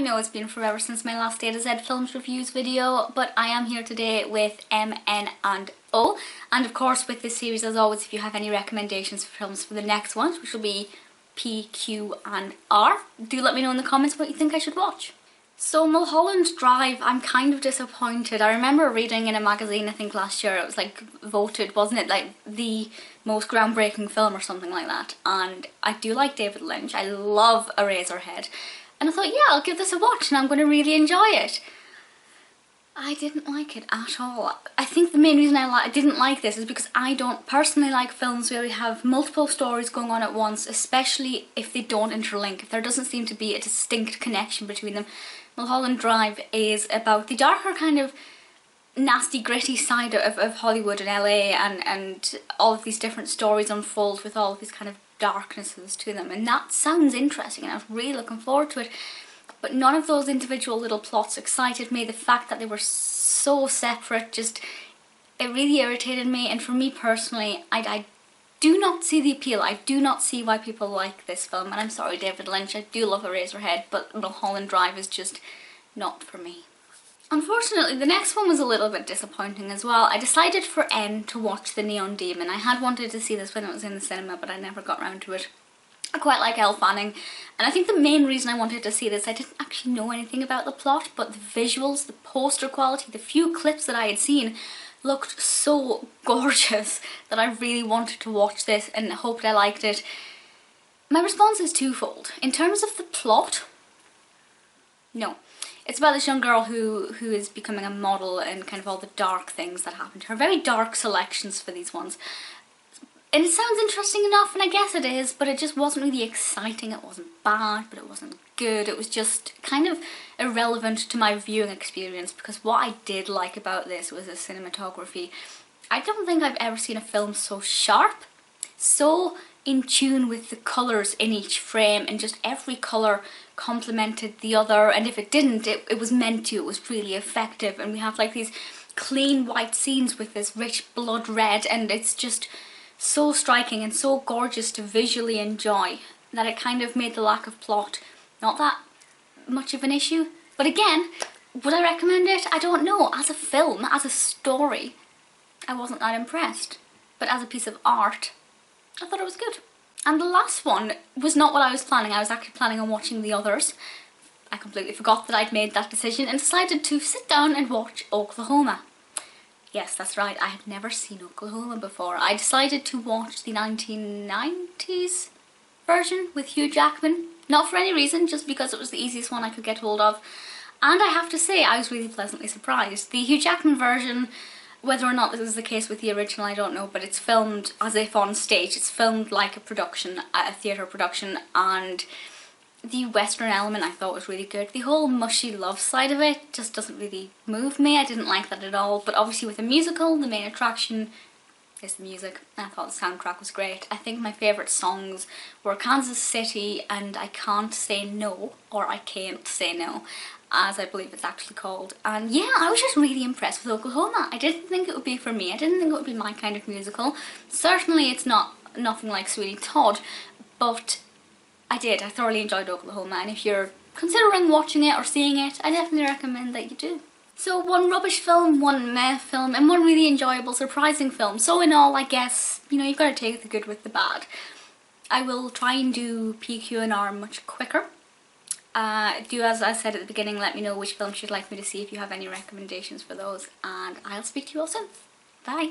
know it's been forever since my last A to Z Films Reviews video, but I am here today with M, N and O. And of course with this series, as always, if you have any recommendations for films for the next ones, which will be P, Q and R, do let me know in the comments what you think I should watch. So Mulholland Drive, I'm kind of disappointed. I remember reading in a magazine, I think last year, it was like voted, wasn't it, like the most groundbreaking film or something like that. And I do like David Lynch, I love Eraserhead. And I thought, yeah, I'll give this a watch and I'm going to really enjoy it. I didn't like it at all. I think the main reason I didn't like this is because I don't personally like films where we have multiple stories going on at once, especially if they don't interlink, if there doesn't seem to be a distinct connection between them. Mulholland Drive is about the darker kind of nasty gritty side of Hollywood and LA, and all of these different stories unfold with all of these kind of darknesses to them, and that sounds interesting and I was really looking forward to it, but none of those individual little plots excited me. The fact that they were so separate, just, it really irritated me. And for me personally, I do not see the appeal. I do not see why people like this film, and I'm sorry David Lynch, I do love Eraserhead, but Mulholland Drive is just not for me. Unfortunately, the next one was a little bit disappointing as well. I decided for N to watch The Neon Demon. I had wanted to see this when it was in the cinema, but I never got around to it. I quite like Elle Fanning, and I think the main reason I wanted to see this, I didn't actually know anything about the plot, but the visuals, the poster quality, the few clips that I had seen looked so gorgeous that I really wanted to watch this and hoped I liked it. My response is twofold. In terms of the plot, no. It's about this young girl who is becoming a model and kind of all the dark things that happen to her. Very dark selections for these ones. And it sounds interesting enough, and I guess it is, but it just wasn't really exciting. It wasn't bad, but it wasn't good. It was just kind of irrelevant to my viewing experience, because what I did like about this was the cinematography. I don't think I've ever seen a film so sharp, so in tune with the colours in each frame, and just every colour complemented the other, and if it didn't, it was meant to. It was really effective, and we have like these clean white scenes with this rich blood red, and it's just so striking and so gorgeous to visually enjoy that it kind of made the lack of plot not that much of an issue. But again, would I recommend it? I don't know. As a film, as a story, I wasn't that impressed, but as a piece of art, I thought it was good. And the last one was not what I was planning. I was actually planning on watching the others. I completely forgot that I'd made that decision and decided to sit down and watch Oklahoma. Yes, that's right, I had never seen Oklahoma before. I decided to watch the 1990s version with Hugh Jackman. Not for any reason, just because it was the easiest one I could get hold of. And I have to say, I was really pleasantly surprised. The Hugh Jackman version, whether or not this is the case with the original, I don't know, but it's filmed as if on stage. It's filmed like a production, a theatre production, and the western element I thought was really good. The whole mushy love side of it just doesn't really move me. I didn't like that at all, but obviously with a musical, the main attraction is the music. I thought the soundtrack was great. I think my favourite songs were Kansas City and I Can't Say No, or I Can't Say No, as I believe it's actually called. And yeah, I was just really impressed with Oklahoma. I didn't think it would be for me. I didn't think it would be my kind of musical. Certainly it's nothing like Sweeney Todd, but I thoroughly enjoyed Oklahoma, and if you're considering watching it or seeing it, I definitely recommend that you do. So one rubbish film, one meh film, and one really enjoyable, surprising film. So in all, I guess, you know, you've got to take the good with the bad. I will try and do P, Q and R much quicker. Do as I said at the beginning, let me know which films you'd like me to see if you have any recommendations for those, and I'll speak to you all soon. Bye!